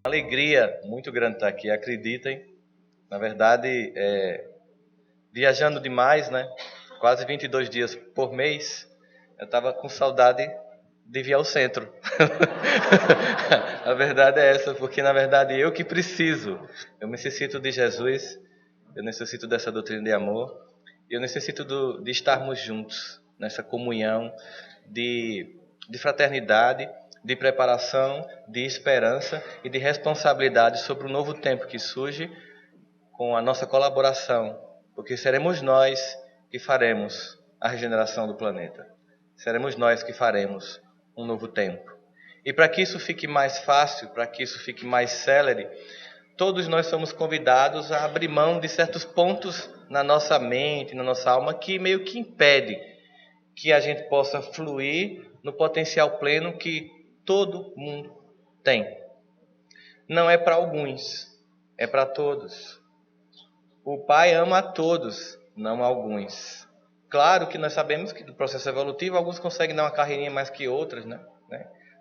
Alegria muito grande estar aqui, acreditem. Na verdade, viajando demais, né? Quase 22 dias por mês, eu estava com saudade de vir ao centro. A verdade é essa, porque na verdade eu que preciso. Eu necessito de Jesus, eu necessito dessa doutrina de amor, eu necessito de estarmos juntos nessa comunhão de fraternidade, de preparação, de esperança e de responsabilidade sobre o novo tempo que surge com a nossa colaboração, porque seremos nós que faremos a regeneração do planeta. Seremos nós que faremos um novo tempo. E para que isso fique mais fácil, para que isso fique mais célere, todos nós somos convidados a abrir mão de certos pontos na nossa mente, na nossa alma, que meio que impede que a gente possa fluir no potencial pleno que todo mundo tem. Não é para alguns, é para todos. O Pai ama a todos, não a alguns. Claro que nós sabemos que do processo evolutivo alguns conseguem dar uma carreirinha mais que outras, né?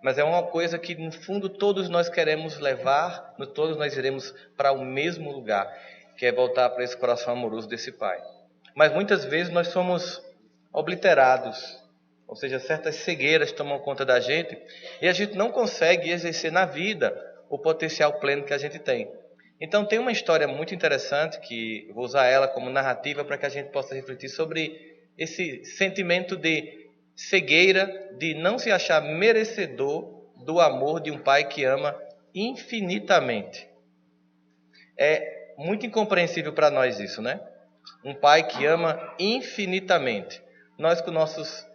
Mas é uma coisa que no fundo todos nós queremos levar, todos nós iremos para o mesmo lugar, que é voltar para esse coração amoroso desse Pai. Mas muitas vezes nós somos obliterados, ou seja, certas cegueiras tomam conta da gente e a gente não consegue exercer na vida o potencial pleno que a gente tem. Então tem uma história muito interessante que vou usar ela como narrativa para que a gente possa refletir sobre esse sentimento de cegueira, de não se achar merecedor do amor de um pai que ama infinitamente. É muito incompreensível para nós isso, né? Um pai que ama infinitamente. Nós com nossas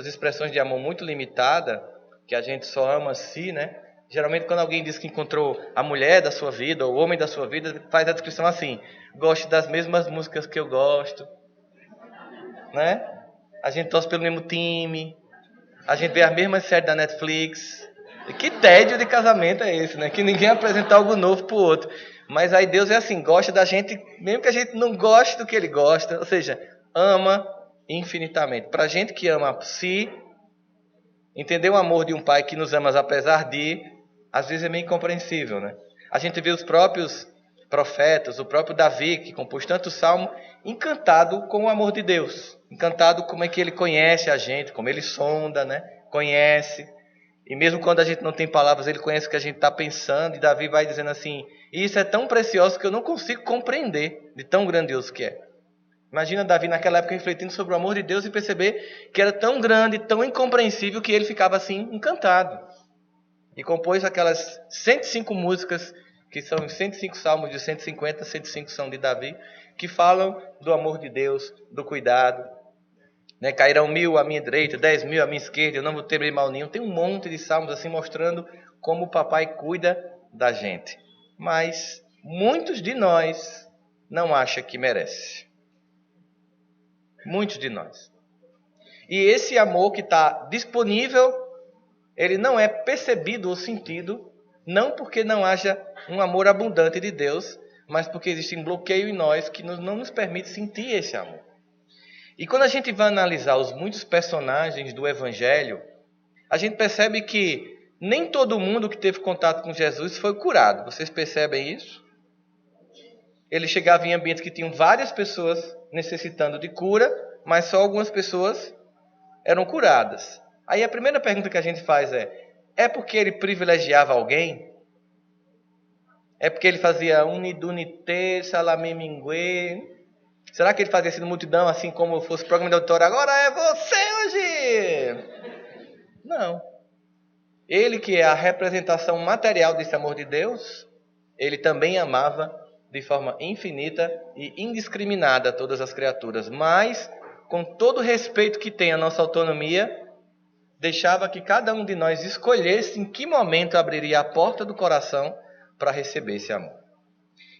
expressões de amor muito limitada, que a gente só ama a si, né? Geralmente quando alguém diz que encontrou a mulher da sua vida, ou o homem da sua vida, faz a descrição assim: gosto das mesmas músicas que eu gosto, né? A gente torce pelo mesmo time, a gente vê as mesmas séries da Netflix. E que tédio de casamento é esse, né? Que ninguém apresenta algo novo pro outro. Mas aí Deus é assim, gosta da gente, mesmo que a gente não goste do que Ele gosta, ou seja, ama infinitamente. Pra gente que ama a si, entender o amor de um pai que nos ama apesar de, às vezes é meio incompreensível, né? A gente vê os próprios profetas, o próprio Davi, que compôs tanto salmo, encantado com o amor de Deus. Encantado como é que ele conhece a gente, como ele sonda, né? Conhece. E mesmo quando a gente não tem palavras, ele conhece o que a gente está pensando. E Davi vai dizendo assim, isso é tão precioso que eu não consigo compreender de tão grandioso que é. Imagina Davi naquela época refletindo sobre o amor de Deus e perceber que era tão grande, tão incompreensível, que ele ficava assim, encantado. E compôs aquelas 105 músicas, que são os 105 salmos de 150, 105 são de Davi, que falam do amor de Deus, do cuidado. Né? Cairão 1000 à minha direita, 10.000 à minha esquerda, eu não vou temer mal nenhum. Tem um monte de salmos assim mostrando como o papai cuida da gente. Mas muitos de nós não acham que merece. Muitos de nós. E esse amor que está disponível, ele não é percebido ou sentido, não porque não haja um amor abundante de Deus, mas porque existe um bloqueio em nós que não nos permite sentir esse amor. E quando a gente vai analisar os muitos personagens do Evangelho, a gente percebe que nem todo mundo que teve contato com Jesus foi curado. Vocês percebem isso? Ele chegava em ambientes que tinham várias pessoas necessitando de cura, mas só algumas pessoas eram curadas. Aí a primeira pergunta que a gente faz é porque ele privilegiava alguém? É porque ele fazia unidunité, salamé minguê? Será que ele fazia isso na multidão, assim como fosse programa de auditório? Agora é você hoje! Não. Ele que é a representação material desse amor de Deus, ele também amava de forma infinita e indiscriminada todas as criaturas. Mas, com todo o respeito que tem a nossa autonomia, deixava que cada um de nós escolhesse em que momento abriria a porta do coração para receber esse amor.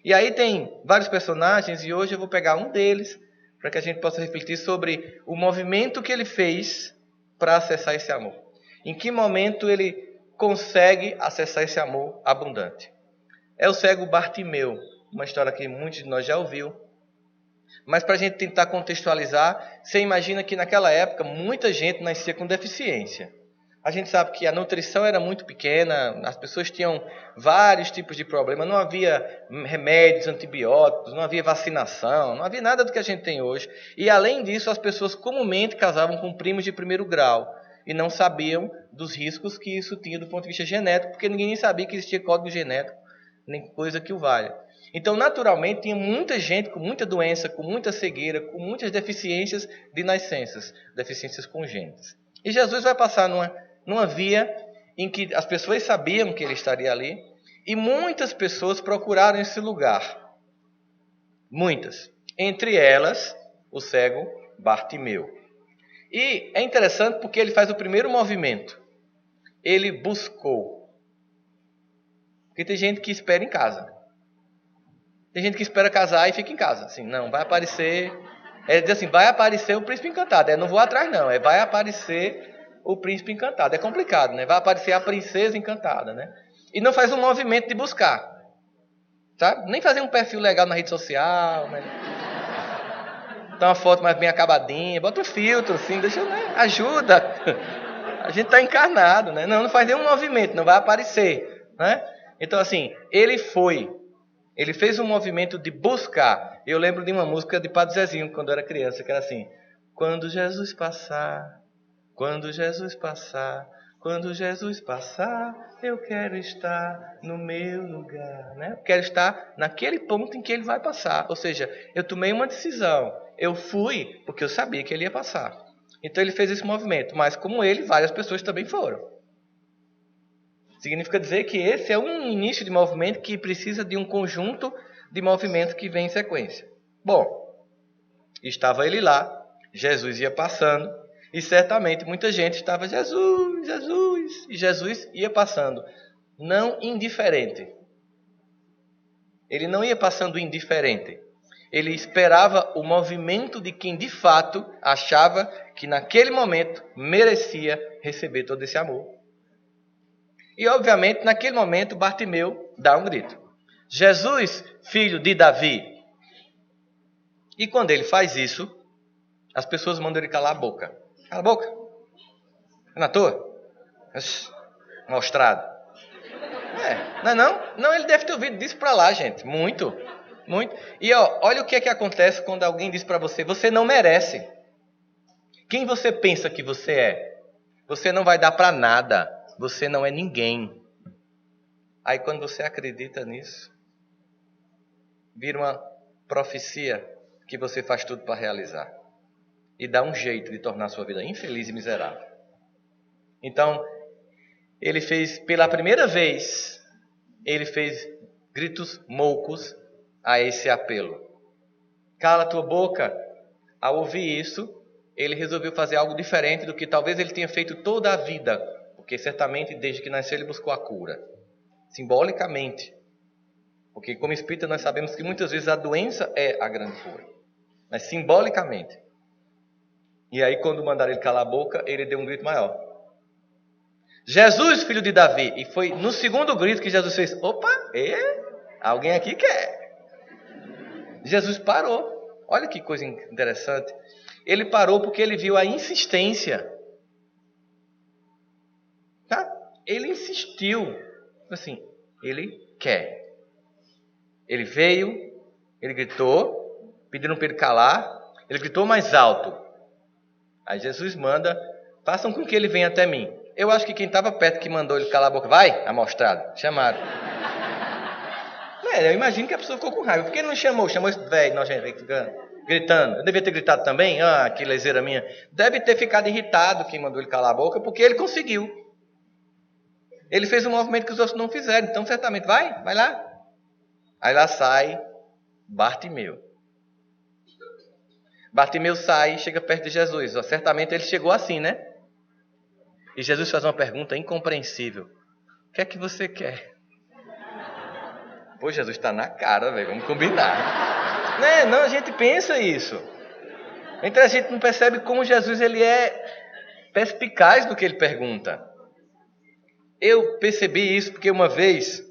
E aí tem vários personagens e hoje eu vou pegar um deles para que a gente possa refletir sobre o movimento que ele fez para acessar esse amor. Em que momento ele consegue acessar esse amor abundante. É o cego Bartimeu, uma história que muitos de nós já ouviu. Mas para a gente tentar contextualizar, você imagina que naquela época muita gente nascia com deficiência. A gente sabe que a nutrição era muito pequena, as pessoas tinham vários tipos de problemas, não havia remédios, antibióticos, não havia vacinação, não havia nada do que a gente tem hoje. E além disso, as pessoas comumente casavam com primos de primeiro grau e não sabiam dos riscos que isso tinha do ponto de vista genético, porque ninguém sabia que existia código genético, nem coisa que o valha. Então, naturalmente, tinha muita gente com muita doença, com muita cegueira, com muitas deficiências de nascenças, deficiências congênitas. E Jesus vai passar numa via em que as pessoas sabiam que ele estaria ali, e muitas pessoas procuraram esse lugar. Muitas. Entre elas, o cego Bartimeu. E é interessante porque ele faz o primeiro movimento. Ele buscou. Porque tem gente que espera em casa. Tem gente que espera casar e fica em casa. Assim, não, vai aparecer... Ele diz assim, vai aparecer o príncipe encantado. Não vou atrás não, vai aparecer o príncipe encantado. É complicado, né? Vai aparecer a princesa encantada, né? E não faz um movimento de buscar. Sabe? Nem fazer um perfil legal na rede social, né? Dá uma foto mais bem acabadinha, bota um filtro, assim, deixa, né? Ajuda. A gente está encarnado, né? Não faz nenhum movimento, não vai aparecer, né? Então, assim, ele fez um movimento de buscar. Eu lembro de uma música de Padre Zezinho, quando eu era criança, que era assim: quando Jesus passar, quando Jesus passar, quando Jesus passar, eu quero estar no meu lugar, né? Eu quero estar naquele ponto em que ele vai passar. Ou seja, eu tomei uma decisão. Eu fui porque eu sabia que ele ia passar. Então ele fez esse movimento. Mas como ele, várias pessoas também foram. Significa dizer que esse é um início de movimento que precisa de um conjunto de movimentos que vem em sequência. Bom, estava ele lá, Jesus ia passando, e certamente muita gente estava, Jesus, Jesus, e Jesus ia passando, não indiferente. Ele não ia passando indiferente. Ele esperava o movimento de quem de fato achava que naquele momento merecia receber todo esse amor. E obviamente naquele momento Bartimeu dá um grito: Jesus, filho de Davi. E quando ele faz isso, as pessoas mandam ele calar a boca. Cala a boca. É na tua? Mostrado. Não é não? Não, ele deve ter ouvido disso pra lá, gente. Muito. Muito. E olha o que é que acontece quando alguém diz pra você: você não merece. Quem você pensa que você é? Você não vai dar pra nada. Você não é ninguém. Aí quando você acredita nisso, vira uma profecia que você faz tudo para realizar. E dá um jeito de tornar a sua vida infeliz e miserável. Então, ele fez, pela primeira vez, ele fez gritos moucos a esse apelo. Cala a tua boca. Ao ouvir isso, ele resolveu fazer algo diferente do que talvez ele tenha feito toda a vida. Porque certamente, desde que nasceu, ele buscou a cura. Simbolicamente. Porque como espírita nós sabemos que muitas vezes a doença é a grande cura. Mas simbolicamente. E aí quando mandaram ele calar a boca, ele deu um grito maior. Jesus, filho de Davi. E foi no segundo grito que Jesus fez: opa, alguém aqui quer. Jesus parou. Olha que coisa interessante. Ele parou porque ele viu a insistência. Tá? Ele insistiu. Assim, ele quer. Ele veio, ele gritou, pediram para ele calar. Ele gritou mais alto. Aí Jesus manda: façam com que ele venha até mim. Eu acho que quem estava perto que mandou ele calar a boca: vai, amostrado. Chamaram. Eu imagino que a pessoa ficou com raiva. Por que ele não chamou? Chamou esse velho nojento gritando. Eu devia ter gritado também? Que leseira minha. Deve ter ficado irritado quem mandou ele calar a boca, porque ele conseguiu. Ele fez um movimento que os outros não fizeram. Então, certamente, vai lá. Aí lá sai Bartimeu. Bartimeu sai e chega perto de Jesus. Certamente ele chegou assim, né? E Jesus faz uma pergunta incompreensível: o que é que você quer? Pô, Jesus está na cara, velho. Vamos combinar. Não, a gente pensa isso. Então a gente não percebe como Jesus ele é perspicaz no que ele pergunta. Eu percebi isso porque uma vez,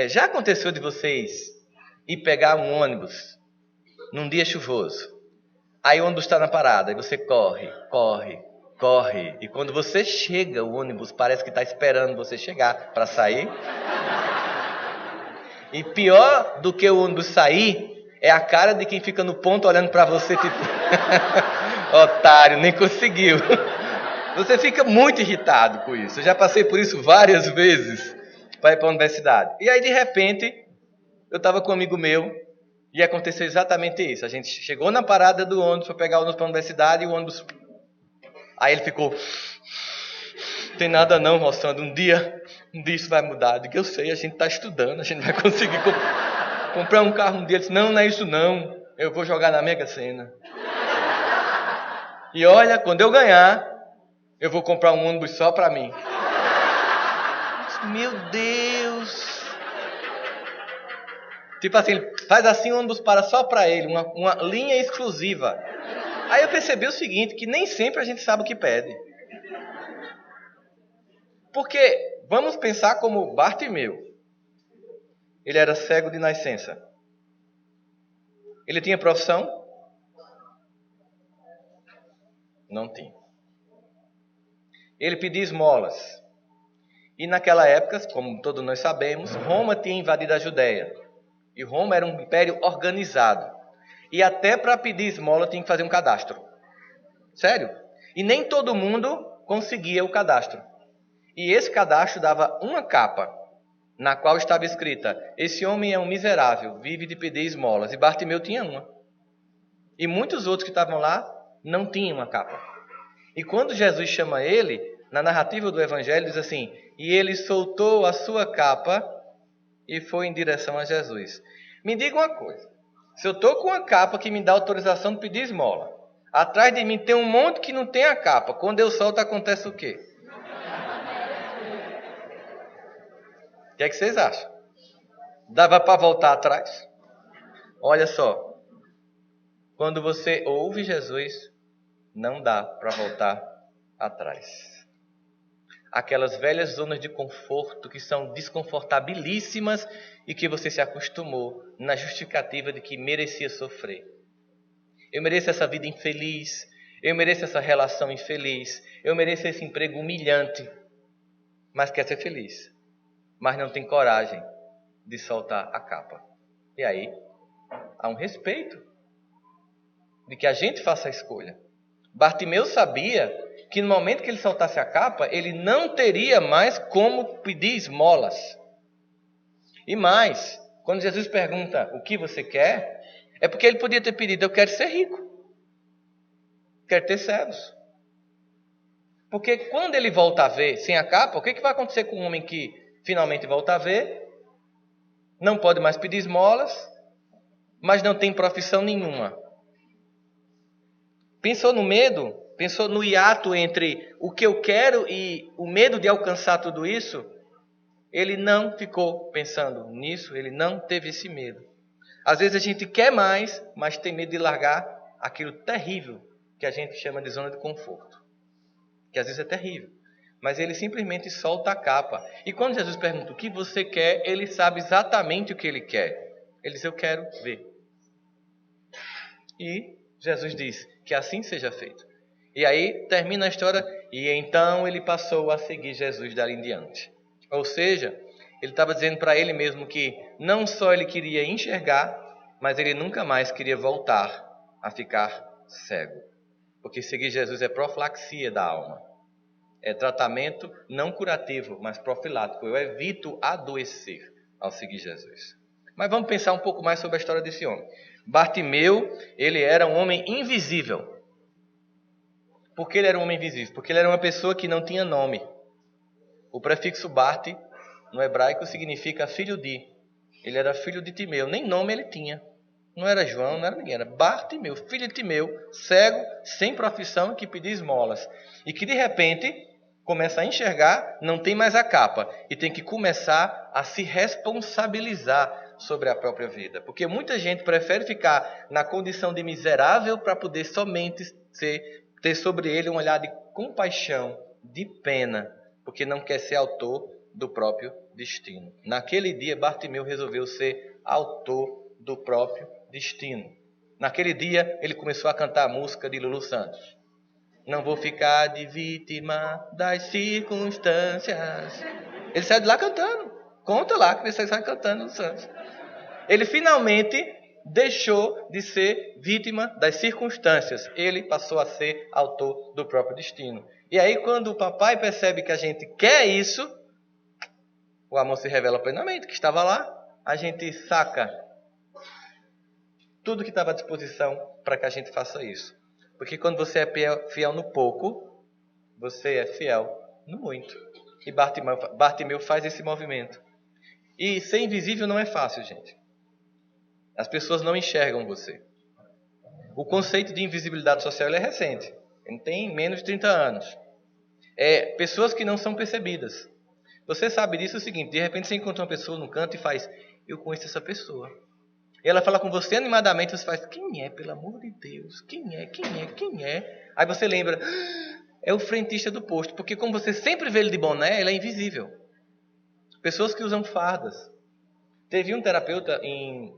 já aconteceu de vocês ir pegar um ônibus num dia chuvoso. Aí o ônibus está na parada, e você corre, corre, corre. E quando você chega, o ônibus parece que está esperando você chegar para sair. E pior do que o ônibus sair, é a cara de quem fica no ponto olhando para você, tipo... Otário, nem conseguiu. Você fica muito irritado com isso. Eu já passei por isso várias vezes para ir para a universidade. E aí, de repente, eu estava com um amigo meu e aconteceu exatamente isso. A gente chegou na parada do ônibus para pegar o ônibus para a universidade e o ônibus... Aí ele ficou... Tem nada não, Rossandro. Um dia isso vai mudar. Eu digo, eu sei, a gente está estudando, a gente vai conseguir comprar um carro um dia. Ele disse, não é isso não. Eu vou jogar na Mega Sena. E olha, quando eu ganhar, eu vou comprar um ônibus só para mim. Meu Deus! Tipo assim, ele faz assim, o ônibus para só para ele, uma linha exclusiva. Aí eu percebi o seguinte, que nem sempre a gente sabe o que pede. Porque, vamos pensar como Bartimeu. Ele era cego de nascença. Ele tinha profissão? Não tinha. Ele pedia esmolas. E naquela época, como todos nós sabemos, Roma tinha invadido a Judéia. E Roma era um império organizado. E até para pedir esmola tinha que fazer um cadastro. Sério? E nem todo mundo conseguia o cadastro. E esse cadastro dava uma capa, na qual estava escrita, esse homem é um miserável, vive de pedir esmolas. E Bartimeu tinha uma. E muitos outros que estavam lá não tinham uma capa. E quando Jesus chama ele, na narrativa do Evangelho, diz assim, e ele soltou a sua capa e foi em direção a Jesus. Me diga uma coisa, se eu estou com uma capa que me dá autorização de pedir esmola, atrás de mim tem um monte que não tem a capa, quando eu solto acontece o quê? O que é que vocês acham? Dava para voltar atrás? Olha só, quando você ouve Jesus, não dá para voltar atrás. Aquelas velhas zonas de conforto que são desconfortabilíssimas e que você se acostumou na justificativa de que merecia sofrer. Eu mereço essa vida infeliz, eu mereço essa relação infeliz, eu mereço esse emprego humilhante, mas quer ser feliz, mas não tem coragem de soltar a capa. E aí, há um respeito de que a gente faça a escolha. Bartimeu sabia que no momento que ele soltasse a capa, ele não teria mais como pedir esmolas. E mais, quando Jesus pergunta o que você quer, é porque ele podia ter pedido, eu quero ser rico, quero ter servos. Porque quando ele volta a ver sem a capa, o que vai acontecer com um homem que finalmente volta a ver, não pode mais pedir esmolas, mas não tem profissão nenhuma? Pensou no medo? Pensou no hiato entre o que eu quero e o medo de alcançar tudo isso? Ele não ficou pensando nisso, ele não teve esse medo. Às vezes a gente quer mais, mas tem medo de largar aquilo terrível que a gente chama de zona de conforto. Que às vezes é terrível. Mas ele simplesmente solta a capa. E quando Jesus pergunta o que você quer, ele sabe exatamente o que ele quer. Ele diz, eu quero ver. E Jesus diz que assim seja feito. E aí termina a história, e então ele passou a seguir Jesus dali em diante. Ou seja, ele estava dizendo para ele mesmo que não só ele queria enxergar, mas ele nunca mais queria voltar a ficar cego. Porque seguir Jesus é profilaxia da alma. É tratamento não curativo, mas profilático. Eu evito adoecer ao seguir Jesus. Mas vamos pensar um pouco mais sobre a história desse homem. Bartimeu, ele era um homem invisível. Por que ele era um homem invisível? Porque ele era uma pessoa que não tinha nome. O prefixo Bart, no hebraico, significa filho de. Ele era filho de Timeu. Nem nome ele tinha. Não era João, não era ninguém. Era Bartimeu, filho de Timeu, cego, sem profissão, que pedia esmolas. E que de repente começa a enxergar, não tem mais a capa. E tem que começar a se responsabilizar sobre a própria vida. Porque muita gente prefere ficar na condição de miserável para poder somente ter sobre ele um olhar de compaixão, de pena, porque não quer ser autor do próprio destino. Naquele dia, Bartimeu resolveu ser autor do próprio destino. Naquele dia, ele começou a cantar a música de Lulu Santos. Não vou ficar de vítima das circunstâncias. Ele saiu de lá cantando. Conta lá que você sai cantando Lulu Santos. Ele finalmente deixou de ser vítima das circunstâncias. Ele passou a ser autor do próprio destino. E aí, quando o papai percebe que a gente quer isso, o amor se revela plenamente, que estava lá, a gente saca tudo que estava à disposição para que a gente faça isso. Porque quando você é fiel no pouco, você é fiel no muito. E Bartimeu faz esse movimento. E ser invisível não é fácil, gente. As pessoas não enxergam você. O conceito de invisibilidade social é recente. Ele tem menos de 30 anos. É pessoas que não são percebidas. Você sabe disso é o seguinte, de repente você encontra uma pessoa no canto e faz, eu conheço essa pessoa. E ela fala com você animadamente, você faz, quem é, pelo amor de Deus? Quem é? Aí você lembra, é o frentista do posto, porque como você sempre vê ele de boné, ele é invisível. Pessoas que usam fardas. Teve um terapeuta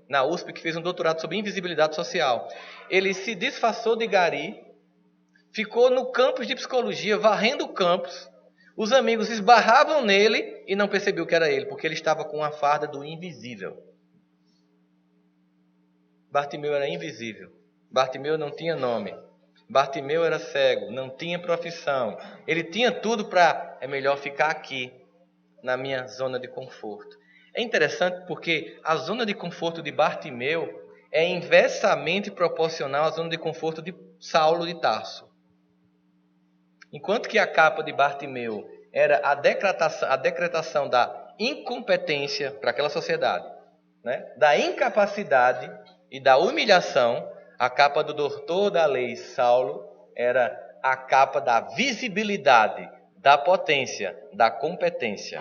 na USP que fez um doutorado sobre invisibilidade social. Ele se disfarçou de gari, ficou no campus de psicologia, varrendo o campus. Os amigos esbarravam nele e não percebeu que era ele, porque ele estava com a farda do invisível. Bartimeu era invisível. Bartimeu não tinha nome. Bartimeu era cego, não tinha profissão. Ele tinha tudo para, é melhor ficar aqui, na minha zona de conforto. É interessante porque a zona de conforto de Bartimeu é inversamente proporcional à zona de conforto de Saulo de Tarso. Enquanto que a capa de Bartimeu era a decretação da incompetência para aquela sociedade, né? Da incapacidade e da humilhação, a capa do doutor da lei Saulo era a capa da visibilidade, da potência, da competência.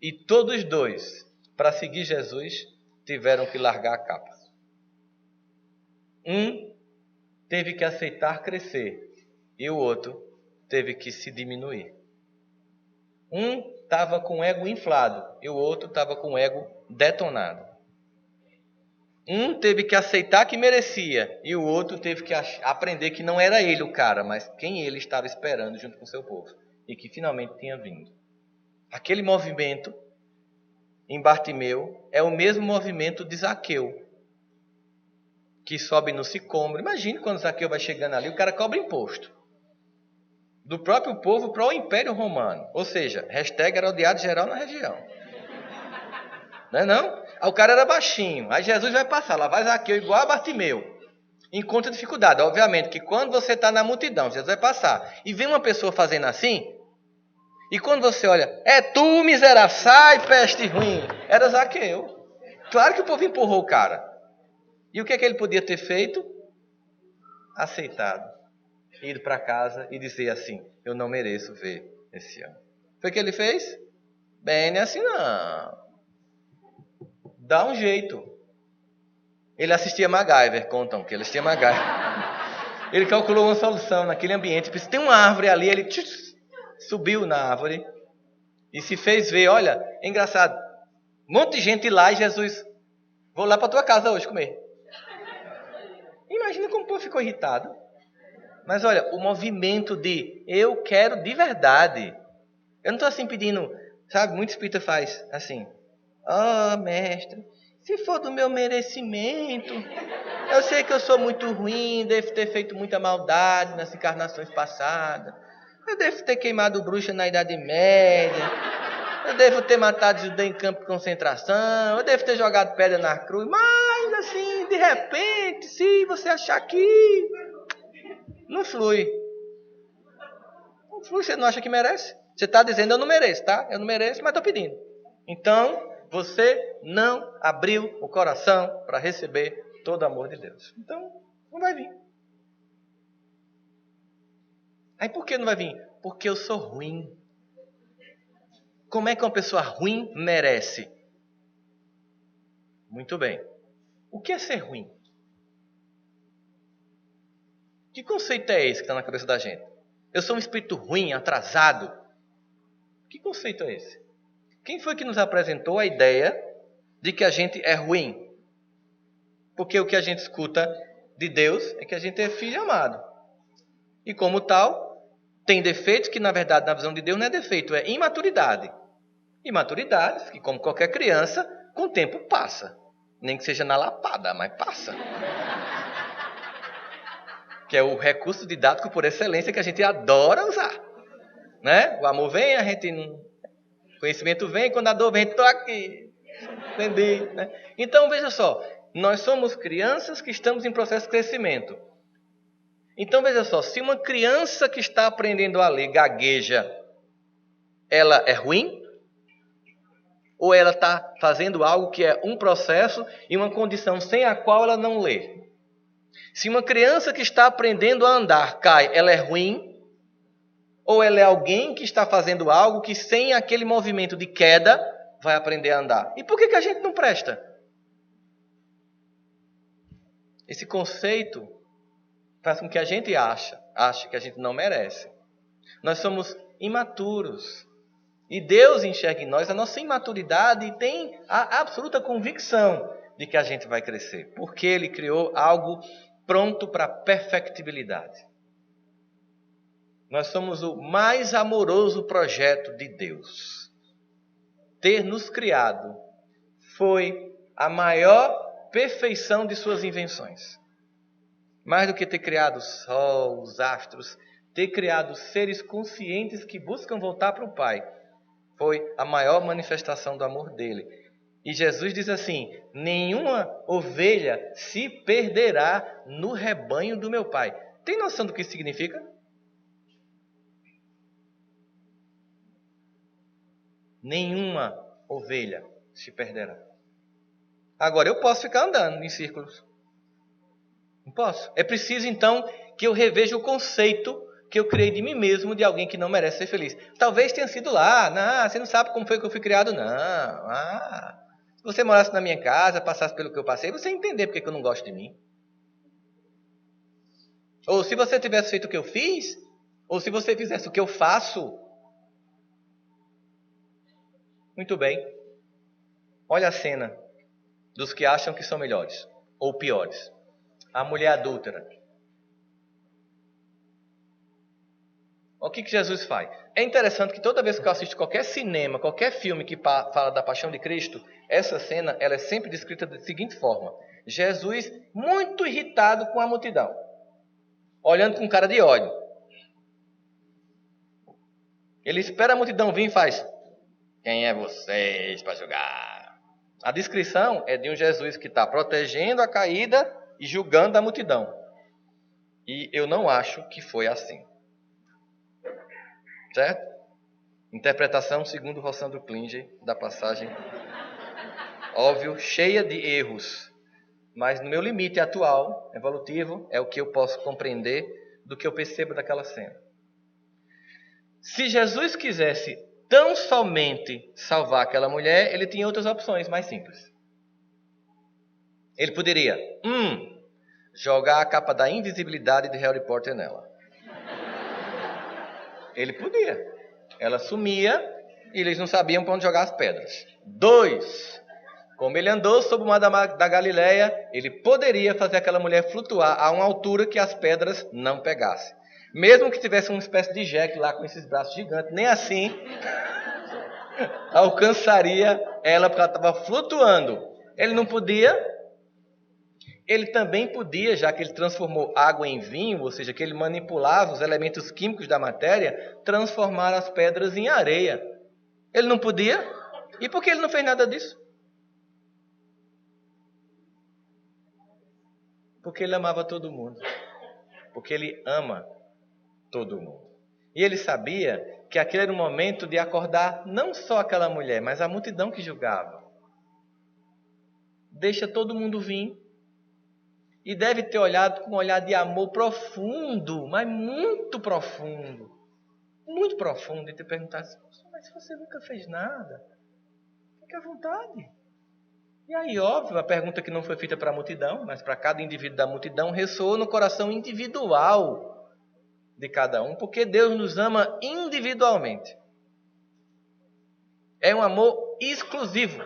E todos dois, para seguir Jesus, tiveram que largar a capa. Um teve que aceitar crescer e o outro teve que se diminuir. Um estava com o ego inflado e o outro estava com o ego detonado. Um teve que aceitar que merecia e o outro teve que aprender que não era ele o cara, mas quem ele estava esperando junto com o seu povo e que finalmente tinha vindo. Aquele movimento em Bartimeu é o mesmo movimento de Zaqueu, que sobe no sicômoro. Imagine quando Zaqueu vai chegando ali, o cara cobra imposto do próprio povo para o Império Romano. Ou seja, hashtag era odiado geral na região. Não é não? Aí o cara era baixinho. Aí Jesus vai passar, lá vai Zaqueu igual a Bartimeu. Encontra dificuldade. Obviamente que quando você está na multidão, Jesus vai passar. E vem uma pessoa fazendo assim. E quando você olha, é tu, miserável, sai, peste ruim. Era Zaqueu. Claro que o povo empurrou o cara. E o que é que ele podia ter feito? Aceitado. Ir para casa e dizer assim, eu não mereço ver esse ano. Foi o que ele fez? Bem, não é assim não. Dá um jeito. Ele assistia MacGyver, contam que ele assistia MacGyver. Ele calculou uma solução naquele ambiente. Se tem uma árvore ali, ele subiu na árvore e se fez ver. Olha, é engraçado. Um monte de gente lá e Jesus, vou lá para tua casa hoje comer. Imagina como o povo ficou irritado. Mas olha, o movimento de eu quero de verdade. Eu não estou assim pedindo, sabe? Muito espírita faz assim. Mestre, se for do meu merecimento, eu sei que eu sou muito ruim, devo ter feito muita maldade nas encarnações passadas. Eu devo ter queimado bruxa na Idade Média. Eu devo ter matado judeu em campo de concentração. Eu devo ter jogado pedra na cruz. Mas assim, de repente, se você achar que... Não flui. Não flui, você não acha que merece? Você está dizendo, eu não mereço, tá? Eu não mereço, mas estou pedindo. Então, você não abriu o coração para receber todo o amor de Deus. Então, não vai vir. Aí por que não vai vir? Porque eu sou ruim. Como é que uma pessoa ruim merece? Muito bem. O que é ser ruim? Que conceito é esse que está na cabeça da gente? Eu sou um espírito ruim, atrasado. Que conceito é esse? Quem foi que nos apresentou a ideia de que a gente é ruim? Porque o que a gente escuta de Deus é que a gente é filho amado. E como tal, tem defeitos que, na verdade, na visão de Deus não é defeito, é imaturidade. Imaturidades que, como qualquer criança, com o tempo passa. Nem que seja na lapada, mas passa. Que é o recurso didático por excelência que a gente adora usar. Né? O amor vem, a gente não... O conhecimento vem, quando a dor vem, estou aqui. Entendi. Né? Então, veja só. Nós somos crianças que estamos em processo de crescimento. Então, veja só. Se uma criança que está aprendendo a ler gagueja, ela é ruim? Ou ela está fazendo algo que é um processo e uma condição sem a qual ela não lê? Se uma criança que está aprendendo a andar cai, ela é ruim? Ou ela é alguém que está fazendo algo que sem aquele movimento de queda vai aprender a andar? E por que a gente não presta? Esse conceito faz com que a gente ache que a gente não merece. Nós somos imaturos. E Deus enxerga em nós a nossa imaturidade e tem a absoluta convicção de que a gente vai crescer. Porque Ele criou algo pronto para a perfectibilidade. Nós somos o mais amoroso projeto de Deus. Ter nos criado foi a maior perfeição de suas invenções. Mais do que ter criado o sol, os astros, ter criado seres conscientes que buscam voltar para o Pai, foi a maior manifestação do amor dele. E Jesus diz assim: nenhuma ovelha se perderá no rebanho do meu Pai. Tem noção do que isso significa? Nenhuma ovelha se perderá. Agora, eu posso ficar andando em círculos. Não posso. É preciso, então, que eu reveja o conceito que eu criei de mim mesmo de alguém que não merece ser feliz. Talvez tenha sido lá. Não, você não sabe como foi que eu fui criado, não. Se você morasse na minha casa, passasse pelo que eu passei, você ia entender porque eu não gosto de mim. Ou se você tivesse feito o que eu fiz, ou se você fizesse o que eu faço. Muito bem. Olha a cena dos que acham que são melhores ou piores. A mulher adúltera. O que Jesus faz? É interessante que toda vez que eu assisto qualquer cinema, qualquer filme que fala da paixão de Cristo, essa cena ela é sempre descrita da seguinte forma. Jesus muito irritado com a multidão. Olhando com cara de ódio. Ele espera a multidão vir e faz: quem é vocês para julgar? A descrição é de um Jesus que está protegendo a caída e julgando a multidão. E eu não acho que foi assim. Certo? Interpretação segundo Rossandro Klinger da passagem. Óbvio, cheia de erros. Mas no meu limite atual, evolutivo, é o que eu posso compreender do que eu percebo daquela cena. Se Jesus quisesse tão somente salvar aquela mulher, ele tinha outras opções mais simples. Ele poderia, jogar a capa da invisibilidade de Harry Potter nela. Ele podia. Ela sumia e eles não sabiam para onde jogar as pedras. 2, como ele andou sob o mar da Galileia, ele poderia fazer aquela mulher flutuar a uma altura que as pedras não pegassem. Mesmo que tivesse uma espécie de Jack lá com esses braços gigantes, nem assim alcançaria ela porque ela estava flutuando. Ele não podia. Ele também podia, já que ele transformou água em vinho, ou seja, que ele manipulava os elementos químicos da matéria, transformar as pedras em areia. Ele não podia? E por que ele não fez nada disso? Porque ele amava todo mundo. Porque ele ama todo mundo. E ele sabia que aquele era o momento de acordar não só aquela mulher, mas a multidão que julgava. Deixa todo mundo vir. E deve ter olhado com um olhar de amor profundo, mas muito profundo. Muito profundo. E ter perguntado assim: mas você nunca fez nada? Fique à vontade. E aí, óbvio, a pergunta que não foi feita para a multidão, mas para cada indivíduo da multidão, ressoou no coração individual de cada um, porque Deus nos ama individualmente. É um amor exclusivo.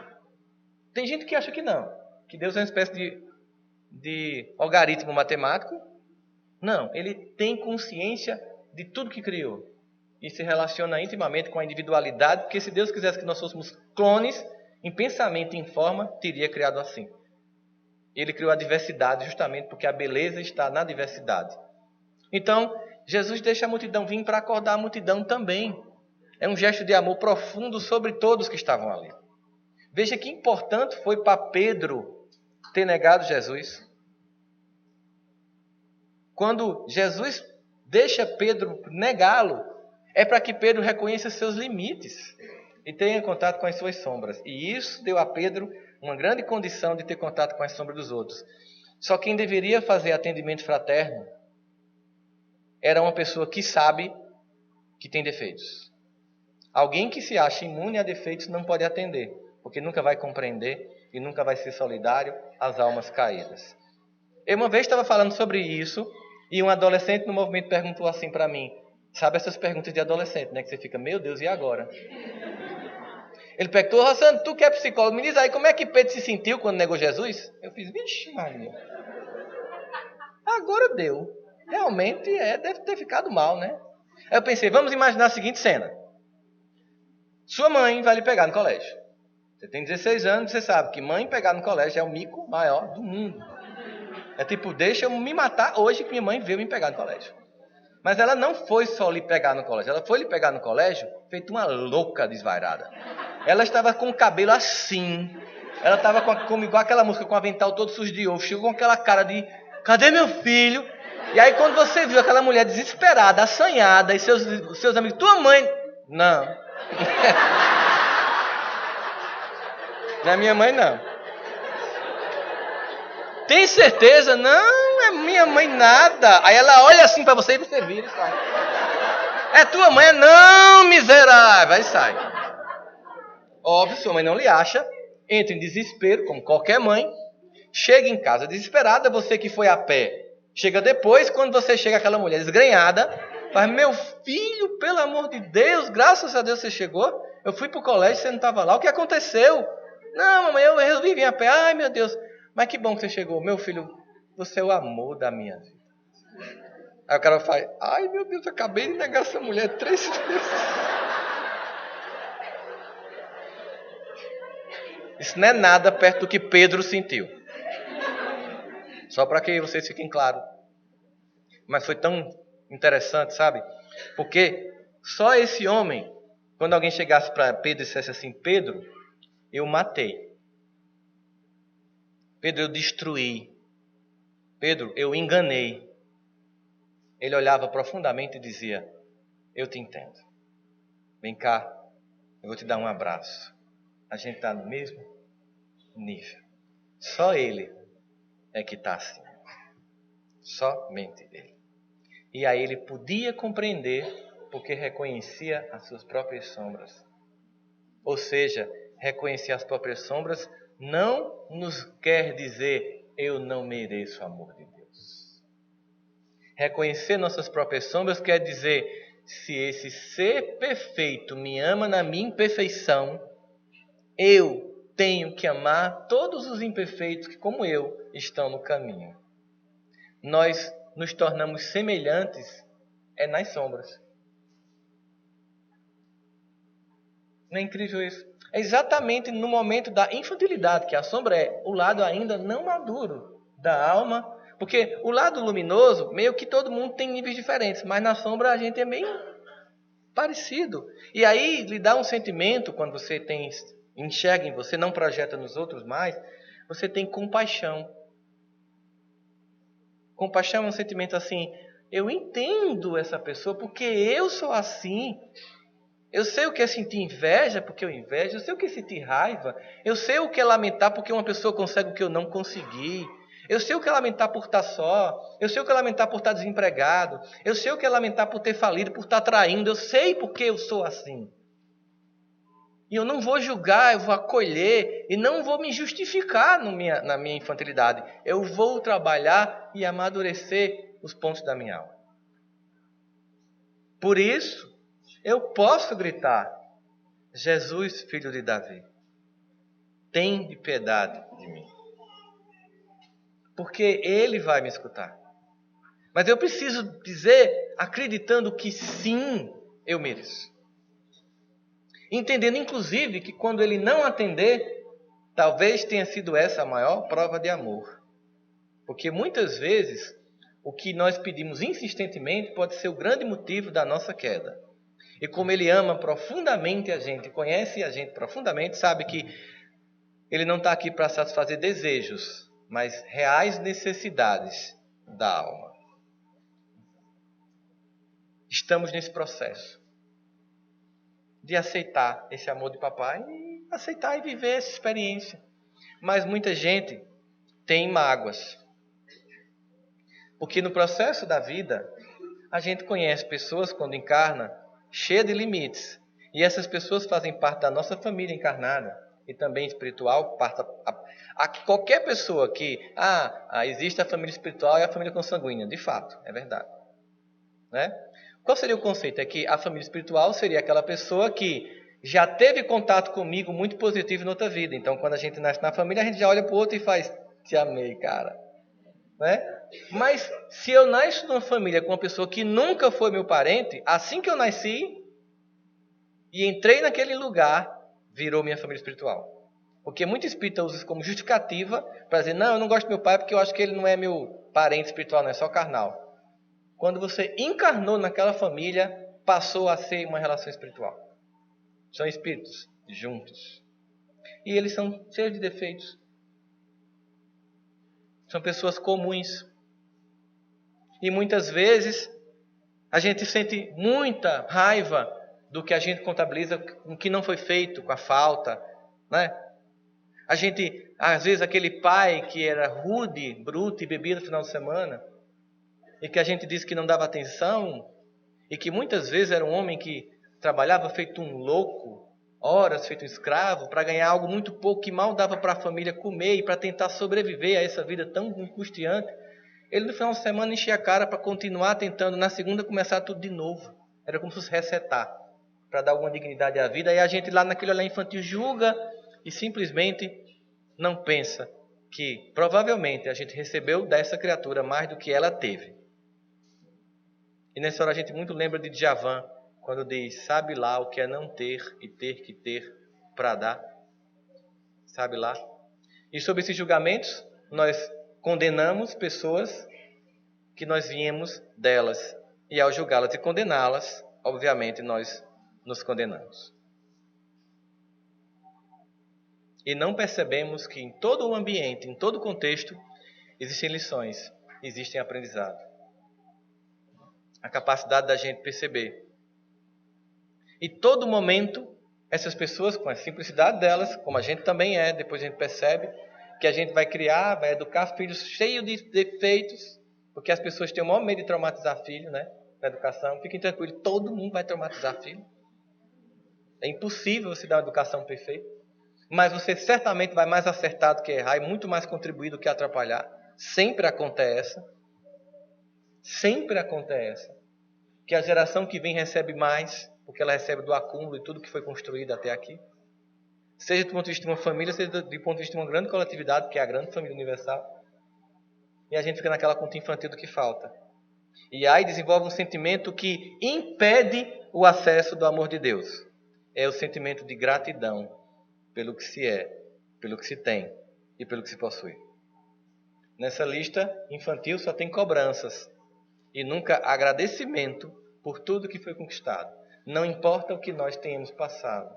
Tem gente que acha que não, que Deus é uma espécie de de algarismo matemático. Não, ele tem consciência de tudo que criou. E se relaciona intimamente com a individualidade, porque se Deus quisesse que nós fôssemos clones, em pensamento e em forma, teria criado assim. Ele criou a diversidade justamente porque a beleza está na diversidade. Então, Jesus deixa a multidão vir para acordar a multidão também. É um gesto de amor profundo sobre todos que estavam ali. Veja que importante foi para Pedro ter negado Jesus. Quando Jesus deixa Pedro negá-lo, é para que Pedro reconheça seus limites e tenha contato com as suas sombras. E isso deu a Pedro uma grande condição de ter contato com as sombras dos outros. Só quem deveria fazer atendimento fraterno era uma pessoa que sabe que tem defeitos. Alguém que se acha imune a defeitos não pode atender, porque nunca vai compreender e nunca vai ser solidário às almas caídas. Eu uma vez estava falando sobre isso e um adolescente no movimento perguntou assim para mim, sabe essas perguntas de adolescente, né? Que você fica, meu Deus, e agora? Ele perguntou, Rossano, tu que é psicólogo, me diz aí, como é que Pedro se sentiu quando negou Jesus? Eu fiz, vixe Maria, agora deu. Realmente deve ter ficado mal, né? Aí eu pensei, vamos imaginar a seguinte cena. Sua mãe vai lhe pegar no colégio. Você tem 16 anos, você sabe que mãe pegar no colégio é o mico maior do mundo. É tipo, deixa eu me matar hoje que minha mãe veio me pegar no colégio. Mas ela não foi só lhe pegar no colégio. Ela foi lhe pegar no colégio feito uma louca desvairada. Ela estava com o cabelo assim. Ela estava igual aquela música com o avental todo sujo de ovo. Chegou com aquela cara de, cadê meu filho? E aí quando você viu aquela mulher desesperada, assanhada, e seus amigos, tua mãe... Não. Não é minha mãe, não. Tem certeza? Não, é minha mãe nada. Aí ela olha assim para você e você vira e sai. É tua mãe? Não, miserável. Aí sai. Óbvio, sua mãe não lhe acha. Entra em desespero, como qualquer mãe. Chega em casa desesperada. Você que foi a pé. Chega depois, quando você chega aquela mulher desgrenhada. Faz, meu filho, pelo amor de Deus, graças a Deus você chegou. Eu fui pro colégio, você não estava lá. O que aconteceu? Não, mamãe, eu resolvi vir a pé. Ai, meu Deus. Mas que bom que você chegou. Meu filho, você é o amor da minha vida. Aí o cara fala, ai, meu Deus, eu acabei de negar essa mulher 3 vezes. Isso não é nada perto do que Pedro sentiu. Só para que vocês fiquem claros. Mas foi tão interessante, sabe? Porque só esse homem, quando alguém chegasse para Pedro e dissesse assim, Pedro, eu matei. Pedro, eu destruí. Pedro, eu enganei. Ele olhava profundamente e dizia, eu te entendo. Vem cá, eu vou te dar um abraço. A gente está no mesmo nível. Só ele é que está assim. Somente ele. E aí ele podia compreender porque reconhecia as suas próprias sombras. Ou seja, reconhecer as próprias sombras não nos quer dizer eu não mereço o amor de Deus. Reconhecer nossas próprias sombras quer dizer se esse ser perfeito me ama na minha imperfeição, eu tenho que amar todos os imperfeitos que, como eu, estão no caminho. Nós nos tornamos semelhantes nas sombras. Não é incrível isso? É exatamente no momento da infantilidade, que a sombra é o lado ainda não maduro da alma. Porque o lado luminoso, meio que todo mundo tem níveis diferentes, mas na sombra a gente é meio parecido. E aí lhe dá um sentimento, quando você enxerga em você, não projeta nos outros mais, você tem compaixão. Compaixão é um sentimento assim, eu entendo essa pessoa porque eu sou assim. Eu sei o que é sentir inveja porque eu invejo. Eu sei o que é sentir raiva. Eu sei o que é lamentar porque uma pessoa consegue o que eu não consegui. Eu sei o que é lamentar por estar só. Eu sei o que é lamentar por estar desempregado. Eu sei o que é lamentar por ter falido, por estar traindo. Eu sei porque eu sou assim. E eu não vou julgar, eu vou acolher. E não vou me justificar na minha infantilidade. Eu vou trabalhar e amadurecer os pontos da minha alma. Por isso, eu posso gritar, Jesus, filho de Davi, tem piedade de mim. porque Ele vai me escutar. Mas eu preciso dizer, acreditando que sim, eu mereço. Entendendo, inclusive, que quando Ele não atender, talvez tenha sido essa a maior prova de amor. Porque muitas vezes, o que nós pedimos insistentemente pode ser o grande motivo da nossa queda. E como Ele ama profundamente a gente, conhece a gente profundamente, sabe que Ele não está aqui para satisfazer desejos, mas reais necessidades da alma. Estamos nesse processo de aceitar esse amor de papai e aceitar e viver essa experiência. Mas muita gente tem mágoas. Porque no processo da vida, a gente conhece pessoas quando encarna cheias de limites. E essas pessoas fazem parte da nossa família encarnada e também espiritual. Qualquer pessoa que existe a família espiritual e a família consanguínea. De fato, é verdade. Né? Qual seria o conceito? É que a família espiritual seria aquela pessoa que já teve contato comigo muito positivo em outra vida. Então, quando a gente nasce na família, a gente já olha para o outro e faz: te amei, cara. Né? Mas se eu nasço numa família com uma pessoa que nunca foi meu parente, assim que eu nasci e entrei naquele lugar, virou minha família espiritual. Porque muito espírita usa isso como justificativa para dizer: não, eu não gosto do meu pai porque eu acho que ele não é meu parente espiritual, não é só carnal. Quando você encarnou naquela família, passou a ser uma relação espiritual. São espíritos juntos. E eles são cheios de defeitos. São pessoas comuns. E muitas vezes a gente sente muita raiva do que a gente contabiliza com o que não foi feito, com a falta, né? A gente, às vezes, aquele pai que era rude, bruto e bebia no final de semana, e que a gente disse que não dava atenção, e que muitas vezes era um homem que trabalhava feito um louco, horas feito um escravo, para ganhar algo muito pouco que mal dava para a família comer e para tentar sobreviver a essa vida tão angustiante. Ele no final de semana enchia a cara para continuar tentando, na segunda começar tudo de novo. Era como se fosse resetar, para dar alguma dignidade à vida. E a gente lá naquele olhar infantil julga e simplesmente não pensa que provavelmente a gente recebeu dessa criatura mais do que ela teve. E nessa hora a gente muito lembra de Djavan, quando diz: sabe lá o que é não ter e ter que ter para dar? Sabe lá? E sobre esses julgamentos, nós condenamos pessoas que nós viemos delas. E ao julgá-las e condená-las, obviamente nós nos condenamos. E não percebemos que em todo o ambiente, em todo o contexto, existem lições, existem aprendizado. A capacidade da gente perceber. E todo momento, essas pessoas, com a simplicidade delas, como a gente também é, depois a gente percebe que a gente vai criar, vai educar filhos cheios de defeitos, porque as pessoas têm o maior medo de traumatizar filho, né? Na educação. Fiquem tranquilos, todo mundo vai traumatizar filho. É impossível você dar uma educação perfeita. Mas você certamente vai mais acertar do que errar e muito mais contribuir do que atrapalhar. Sempre acontece. Sempre acontece. Que a geração que vem recebe mais, porque ela recebe do acúmulo de tudo que foi construído até aqui. Seja do ponto de vista de uma família, seja do ponto de vista de uma grande coletividade, que é a grande família universal. E a gente fica naquela conta infantil do que falta. E aí desenvolve um sentimento que impede o acesso do amor de Deus. É o sentimento de gratidão pelo que se é, pelo que se tem e pelo que se possui. Nessa lista infantil só tem cobranças e nunca agradecimento por tudo que foi conquistado. Não importa o que nós tenhamos passado.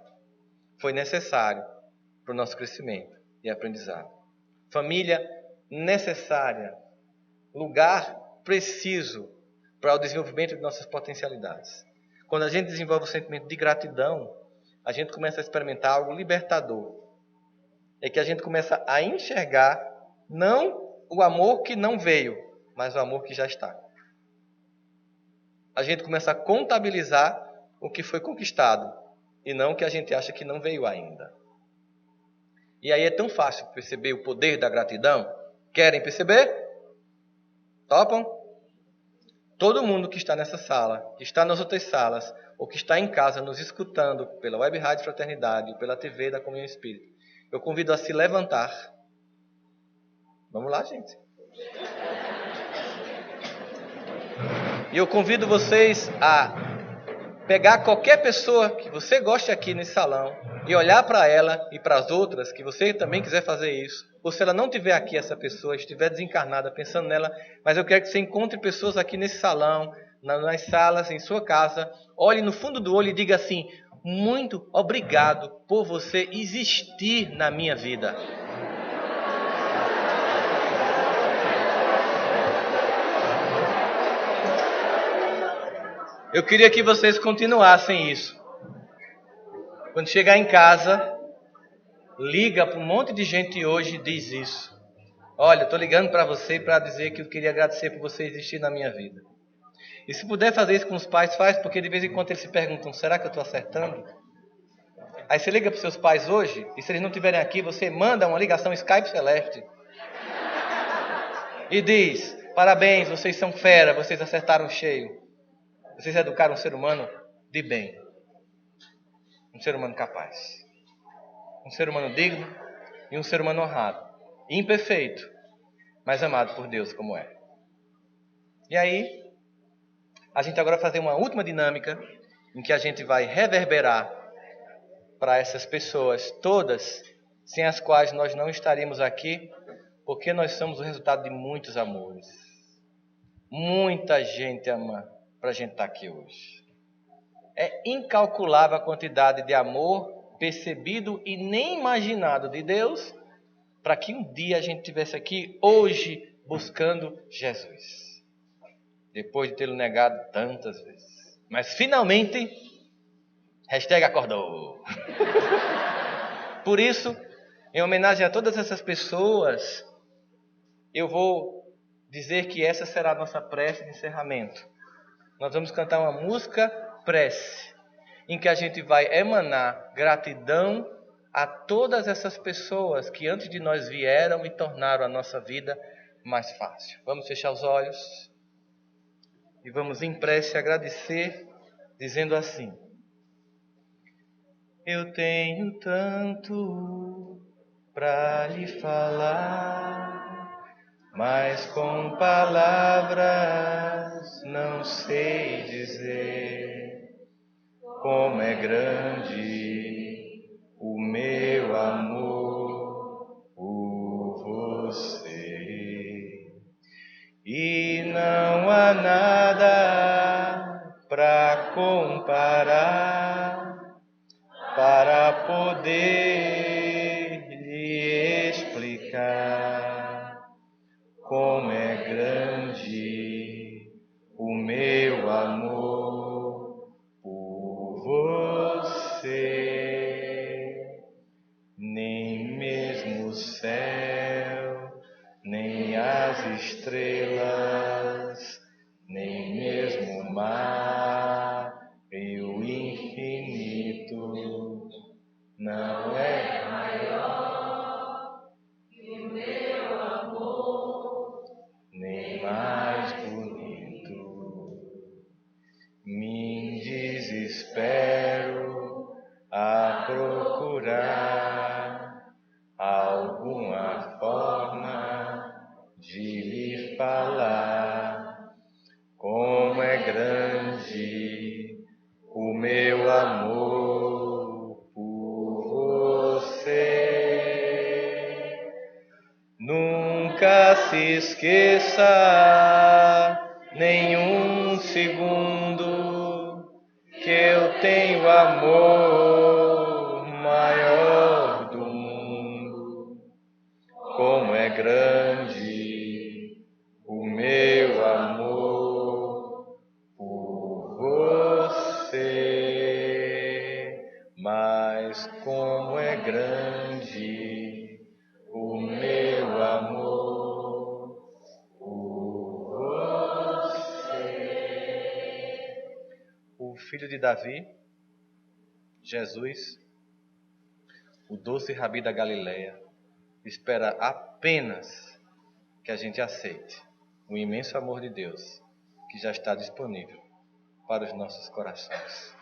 Foi necessário para o nosso crescimento e aprendizado. Família necessária. Lugar preciso para o desenvolvimento de nossas potencialidades. Quando a gente desenvolve o sentimento de gratidão, a gente começa a experimentar algo libertador. É que a gente começa a enxergar não o amor que não veio, mas o amor que já está. A gente começa a contabilizar o que foi conquistado e não o que a gente acha que não veio ainda. E aí é tão fácil perceber o poder da gratidão. Querem perceber? Topam? Todo mundo que está nessa sala, que está nas outras salas, ou que está em casa nos escutando pela Web Rádio Fraternidade, pela TV da Comunhão Espírita, eu convido a se levantar. Vamos lá, gente. E eu convido vocês a pegar qualquer pessoa que você goste aqui nesse salão e olhar para ela e para as outras, que você também quiser fazer isso. Ou se ela não tiver aqui, essa pessoa estiver desencarnada, pensando nela, mas eu quero que você encontre pessoas aqui nesse salão, nas salas, em sua casa, olhe no fundo do olho e diga assim: muito obrigado por você existir na minha vida. Eu queria que vocês continuassem isso. Quando chegar em casa, liga para um monte de gente hoje e diz isso. Olha, eu estou ligando para você para dizer que eu queria agradecer por você existir na minha vida. E se puder fazer isso com os pais, faz, porque de vez em quando eles se perguntam, será que eu estou acertando? Aí você liga para os seus pais hoje, e se eles não estiverem aqui, você manda uma ligação Skype Celeste. E diz, parabéns, vocês são fera, vocês acertaram cheio. Vocês educaram um ser humano de bem. Um ser humano capaz. Um ser humano digno e um ser humano honrado. Imperfeito, mas amado por Deus como é. E aí, a gente agora vai fazer uma última dinâmica em que a gente vai reverberar para essas pessoas todas, sem as quais nós não estaríamos aqui, porque nós somos o resultado de muitos amores. Muita gente ama para a gente estar aqui hoje. É incalculável a quantidade de amor percebido e nem imaginado de Deus para que um dia a gente estivesse aqui hoje buscando Jesus. Depois de tê-lo negado tantas vezes. Mas finalmente, acordou. Por isso, em homenagem a todas essas pessoas, eu vou dizer que essa será a nossa prece de encerramento. Nós vamos cantar uma música prece, em que a gente vai emanar gratidão a todas essas pessoas que antes de nós vieram e tornaram a nossa vida mais fácil. Vamos fechar os olhos e vamos em prece agradecer, dizendo assim: eu tenho tanto para lhe falar, mas com palavras não sei dizer como é grande o meu amor por você. E não há nada para comparar, para poder lhe explicar como é grande o meu amor por você. Nem mesmo o céu, nem as estrelas, nem mesmo o mar e o infinito não é maior que o meu amor, nem mais bonito. Me desespero a procurar alguma forma de lhe falar como é grande o meu amor por você. Nunca se esqueça nenhum segundo que eu tenho amor maior do mundo. Como é grande o meu amor por você, mas como é grande o meu amor por você. O filho de Davi, Jesus, o doce Rabi da Galileia, espera apenas que a gente aceite o imenso amor de Deus que já está disponível para os nossos corações.